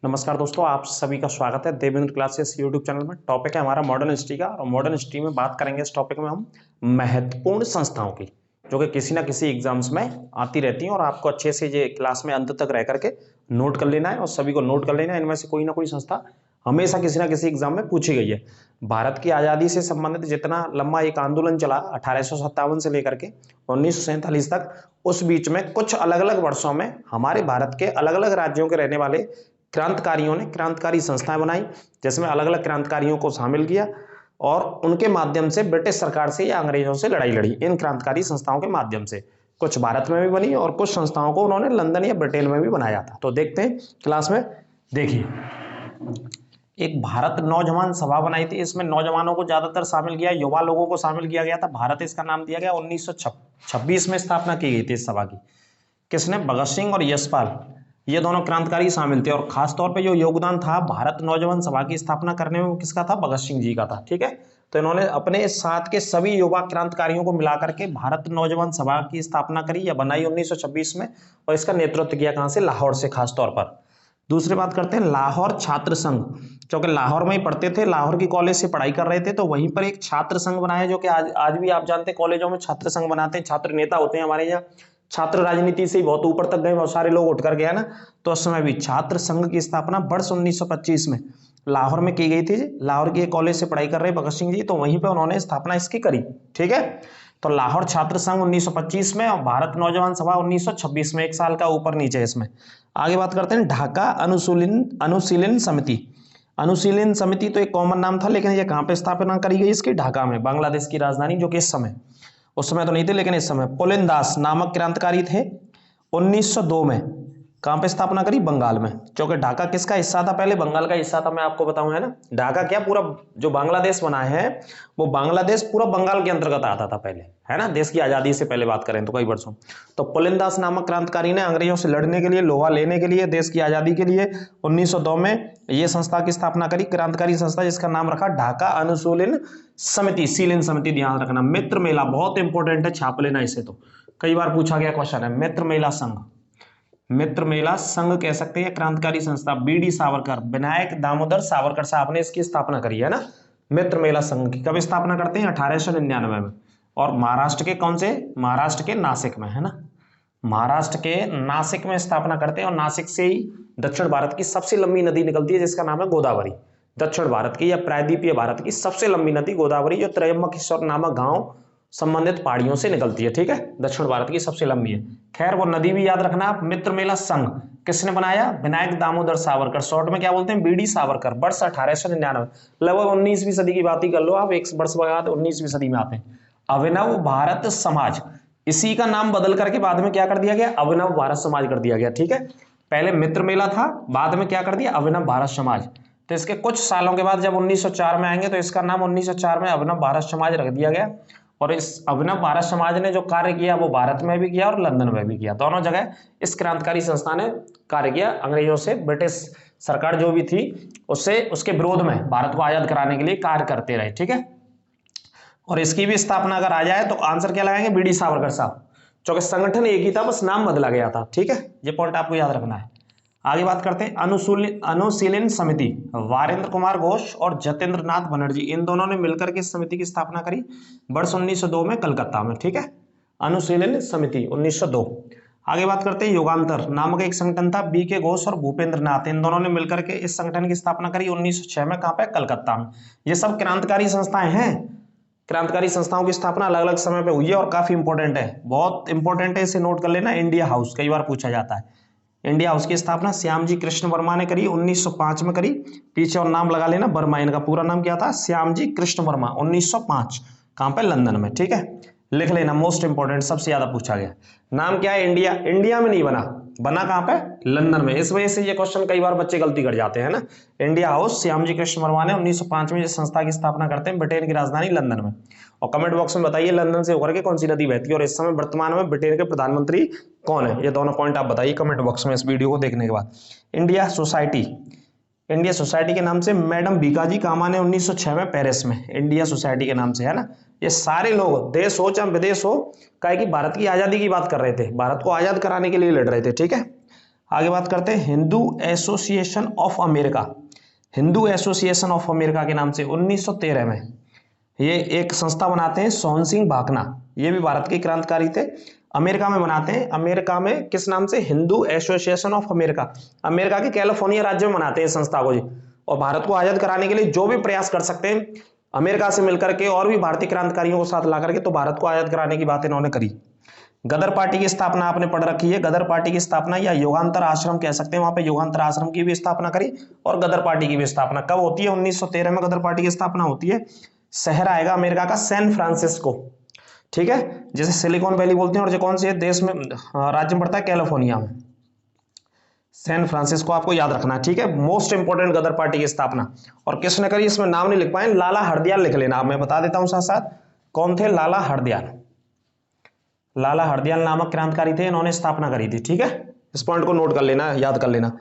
नमस्कार दोस्तों, आप सभी का स्वागत है देवेंद्र क्लासेस यूट्यूब चैनल में। टॉपिक है हमारा मॉडर्न हिस्ट्री का, और मॉडर्न हिस्ट्री में बात करेंगे इस टॉपिक में हम महत्वपूर्ण संस्थाओं की, जो कि किसी ना किसी एग्जाम्स में आती रहती हैं और आपको अच्छे से ये क्लास में अंत तक रह करके नोट कर लेना है और सभी को नोट कर लेना है। इनमें से कोई ना कोई संस्था हमेशा किसी ना किसी एग्जाम में पूछी गई है। भारत की आज़ादी से संबंधित जितना लंबा एक आंदोलन चला 1857 से लेकर के 1947 तक, उस बीच में कुछ अलग अलग वर्षों में हमारे भारत के अलग अलग राज्यों के रहने वाले क्रांतिकारियों ने क्रांतिकारी संस्थाएं बनाई, जिसमें अलग अलग क्रांतिकारियों को शामिल किया और उनके माध्यम से ब्रिटिश सरकार से या अंग्रेजों से लड़ाई लड़ी। इन क्रांतिकारी संस्थाओं के माध्यम से कुछ भारत में भी बनी और कुछ संस्थाओं को उन्होंने लंदन या ब्रिटेन में भी बनाया था। तो देखते हैं क्लास में। देखिए, एक भारत नौजवान सभा बनाई थी। इसमें नौजवानों को ज्यादातर शामिल किया, युवा लोगों को शामिल किया गया था। भारत इसका नाम दिया गया। 1926 में स्थापना की गई थी इस सभा की। किसने? भगत सिंह और यशपाल, ये दोनों क्रांतिकारी शामिल थे। और खास तौर पे जो योगदान था भारत नौजवान सभा की स्थापना करने में, वो किसका था? भगत सिंह जी का था। ठीक है, तो इन्होंने अपने साथ के सभी युवा क्रांतिकारियों को मिलाकर के भारत नौजवान सभा की स्थापना करी या बनाई 1926 में, और इसका नेतृत्व किया कहां से? लाहौर से खास तौर पर। दूसरी बात करते हैं लाहौर छात्र संघ, क्योंकि लाहौर में ही पढ़ते थे, लाहौर की कॉलेज से पढ़ाई कर रहे थे, तो वहीं पर एक छात्र संघ बनाया, जो कि आज भी आप जानते हैं कॉलेजों में छात्र संघ बनाते हैं। छात्र नेता होते हैं हमारे यहाँ। छात्र राजनीति से ही बहुत ऊपर तक गए, बहुत सारे लोग उठ कर गए ना। तो उस समय भी छात्र संघ की स्थापना वर्ष 1925 में लाहौर में की गई थी। लाहौर की एक कॉलेज से पढ़ाई कर रहे भगत सिंह जी, तो वहीं पे उन्होंने स्थापना इसकी करी। ठीक है, तो लाहौर छात्र संघ 1925 में और भारत नौजवान सभा 1926 में, एक साल का ऊपर नीचे है इसमें। आगे बात करते हैं ढाका अनुशीलन समिति। अनुशीलन समिति तो एक कॉमन नाम था, लेकिन ये कहां पे स्थापना करी गई इसकी? ढाका में, बांग्लादेश की राजधानी, जो कि उस समय तो नहीं थे, लेकिन इस समय पुलिन दास नामक क्रांतिकारी थे। 1902 में कहां पे स्थापना करी? बंगाल में, क्योंकि ढाका किसका हिस्सा था? पहले बंगाल का हिस्सा था, मैं आपको बताऊं, है ना। ढाका क्या, पूरा जो बांग्लादेश बना है वो बांग्लादेश पूरा बंगाल के अंतर्गत आता था पहले, है ना। देश की आजादी से पहले बात करें तो कई वर्षों। तो पुलिन दास नामक क्रांतिकारी ने अंग्रेजों से लड़ने के लिए, लोहा लेने के लिए, देश की आजादी के लिए 1902 में ये संस्था की स्थापना करी, क्रांतिकारी संस्था, जिसका नाम रखा ढाका अनुशीलन समिति। शीलन समिति ध्यान रखना। मित्र मेला बहुत इंपॉर्टेंट है, छाप लेना इसे, तो कई बार पूछा गया क्वेश्चन है। मित्र मेला संघ, मित्र मेला संघ कह सकते हैं क्रांतिकारी संस्था। बीडी सावरकर, विनायक दामोदर सावरकर साहब ने इसकी स्थापना करी है ना, मित्र मेला संघ की। कब स्थापना करते हैं? 1899 में। और महाराष्ट्र के कौन से? महाराष्ट्र के नासिक में, है ना। महाराष्ट्र के नासिक में स्थापना करते हैं, और नासिक से ही दक्षिण भारत की सबसे लंबी नदी निकलती है, जिसका नाम है गोदावरी। दक्षिण भारत की या प्रायद्वीपीय भारत की सबसे लंबी नदी गोदावरी, जो त्रयंबकेश्वर नामक गांव संबंधित पहाड़ियों से निकलती है। ठीक है, दक्षिण भारत की सबसे लंबी है। खैर, वो नदी भी याद रखना आप। मित्र मेला संघ किसने बनाया? विनायक दामोदर सावरकर, शॉर्ट में क्या बोलते हैं? बीडी सावरकर। वर्ष 1899, लगभग 19वीं सदी की बात ही कर लो आप, एक वर्ष बाद 19वीं सदी में आते हैं। अभिनव भारत समाज, इसी का नाम बदल करके बाद में क्या कर दिया गया? अभिनव भारत समाज कर दिया गया। ठीक है, पहले मित्र मेला था, बाद में क्या कर दिया? अभिनव भारत समाज। तो इसके कुछ सालों के बाद जब 1904 में आएंगे, तो इसका नाम 1904 में अभिनव भारत समाज रख दिया गया। और इस अभिनव भारत समाज ने जो कार्य किया वो भारत में भी किया और लंदन में भी किया। दोनों जगह इस क्रांतिकारी संस्था ने कार्य किया। अंग्रेजों से, ब्रिटिश सरकार जो भी थी उससे, उसके विरोध में भारत को आजाद कराने के लिए कार्य करते रहे। ठीक है, और इसकी भी स्थापना अगर आ जाए तो आंसर क्या लगाएंगे? बीडी सावरकर साहब, क्योंकि संगठन एक ही था, बस नाम बदला गया था। ठीक है, ये पॉइंट आपको याद रखना है। आगे बात करते हैं अनुशीलन समिति। वारेंद्र कुमार घोष और जतेंद्र नाथ बनर्जी, इन दोनों ने मिलकर के इस समिति की स्थापना करी वर्ष 1902 में कलकत्ता में। ठीक है, अनुशीलन समिति 1902। आगे बात करते हैं युगांतर नामक एक संगठन था। बी के घोष और भूपेंद्र नाथ, इन दोनों ने मिलकर के इस संगठन की स्थापना करी 1906 में। कहां पे? कलकत्ता में। ये सब क्रांतिकारी संस्थाएं हैं। क्रांतिकारी संस्थाओं की स्थापना अलग अलग समय पे हुई है और काफी इंपॉर्टेंट है, बहुत इंपॉर्टेंट है, इसे नोट कर लेना। इंडिया हाउस कई बार पूछा जाता है। इंडिया हाउस की स्थापना श्यामजी कृष्ण वर्मा ने करी, 1905 में करी। पीछे और नाम लगा लेना, वर्मा, इनका पूरा नाम क्या था? श्यामजी कृष्ण वर्मा, 1905। कहां पे? लंदन में। ठीक है, लिख लेना, मोस्ट इंपॉर्टेंट, सबसे ज्यादा पूछा गया। नाम क्या है? इंडिया। इंडिया में नहीं बना, बना कहां पे? लंदन में। इस वजह से ये क्वेश्चन कई बार बच्चे गलती कर जाते हैं ना। इंडिया हाउस श्यामजी कृष्ण वर्मा ने 1905 में इस संस्था की स्थापना करते हैं, ब्रिटेन की राजधानी लंदन में। और कमेंट बॉक्स में बताइए लंदन से होकर के कौन सी नदी बहती है, और इस समय वर्तमान में ब्रिटेन के प्रधानमंत्री कौन है? ये दोनों पॉइंट आप बताइए कमेंट बॉक्स में इस वीडियो को देखने के बाद। इंडिया सोसाइटी, इंडिया सोसाइटी के नाम से मैडम बीकाजी कामा ने 1906 में पेरिस में, इंडिया सोसाइटी के नाम से, है ना। ये सारे लोग, देश हो चाहे विदेश हो, काहे कि भारत की आजादी की बात कर रहे थे, भारत को आजाद कराने के लिए लड़ रहे थे। ठीक है, आगे बात करते हैं Hindu association of America. Hindu association of America के नाम से 1913 में ये एक संस्था बनाते हैं, सोहन सिंह भाकना, ये भी भारत के क्रांतिकारी थे। अमेरिका में बनाते हैं, अमेरिका में किस नाम से? Hindu association of America. America के कैलिफोर्निया राज्य में बनाते हैं संस्था को जी। और भारत को आजाद कराने के लिए जो भी प्रयास कर सकते हैं अमेरिका से मिलकर के और भी भारतीय क्रांतिकारियों को साथ ला करके, तो भारत को आजाद कराने की बात इन्होंने करी। गदर पार्टी की स्थापना आपने पढ़ रखी है, गदर पार्टी की स्थापना या योगांतर आश्रम कह सकते हैं, वहां पे योगांतर आश्रम की भी स्थापना करी और गदर पार्टी की भी स्थापना कब होती है? 1913 में गदर पार्टी की स्थापना होती है। शहर आएगा अमेरिका का सैन फ्रांसिस्को, ठीक है, जैसे सिलिकॉन वैली बोलते हैं। और जो कौन से देश में राज्य में पड़ता है? कैलिफोर्निया में। सैन फ्रांसिस्को आपको याद रखना है, ठीक है। मोस्ट इंपोर्टेंट गदर पार्टी की स्थापना। और किसने करी? इसमें नाम नहीं लिख पाए, लाला हरदयाल लिख लेना, मैं बता देता हूं साथ साथ कौन थे। लाला हरदयाल, लाला हरदयाल नामक क्रांतिकारी थे, इन्होंने स्थापना करी थी, ठीक है। इस पॉइंट को नोट कर लेना, याद कर लेना।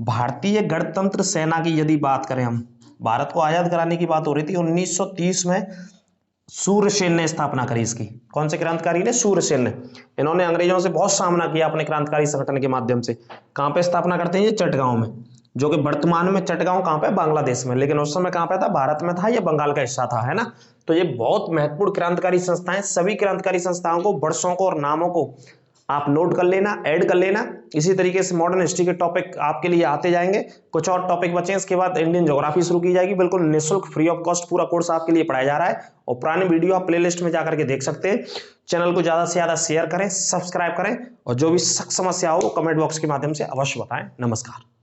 भारतीय गणतंत्र सेना की यदि बात करें हम, भारत को आजाद कराने की बात हो रही थी, 1930 में सूर्यसेन ने स्थापना करी इसकी। कौन से क्रांतिकारी ने? सूर्यसेन ने। इन्होंने अंग्रेजों से बहुत सामना किया अपने क्रांतिकारी संगठन के माध्यम से। कहां पे स्थापना करते हैं? ये चटगांव में, जो कि वर्तमान में चटगांव कहां पे? बांग्लादेश में। लेकिन उस समय कहां पे था? भारत में था, या बंगाल का हिस्सा था, है ना। तो ये बहुत महत्वपूर्ण क्रांतिकारी संस्थाएं, सभी क्रांतिकारी संस्थाओं को, वर्षों को और नामों को आप नोट कर लेना, ऐड कर लेना। इसी तरीके से मॉडर्न हिस्ट्री के टॉपिक आपके लिए आते जाएंगे। कुछ और टॉपिक बचे, इसके बाद इंडियन ज्योग्राफी शुरू की जाएगी, बिल्कुल निःशुल्क, फ्री ऑफ कॉस्ट पूरा कोर्स आपके लिए पढ़ाया जा रहा है। और पुरानी वीडियो आप प्लेलिस्ट में जाकर के देख सकते हैं। चैनल को ज्यादा से ज्यादा शेयर करें, सब्सक्राइब करें, और जो भी समस्या हो कमेंट बॉक्स के माध्यम से अवश्य बताएं। नमस्कार।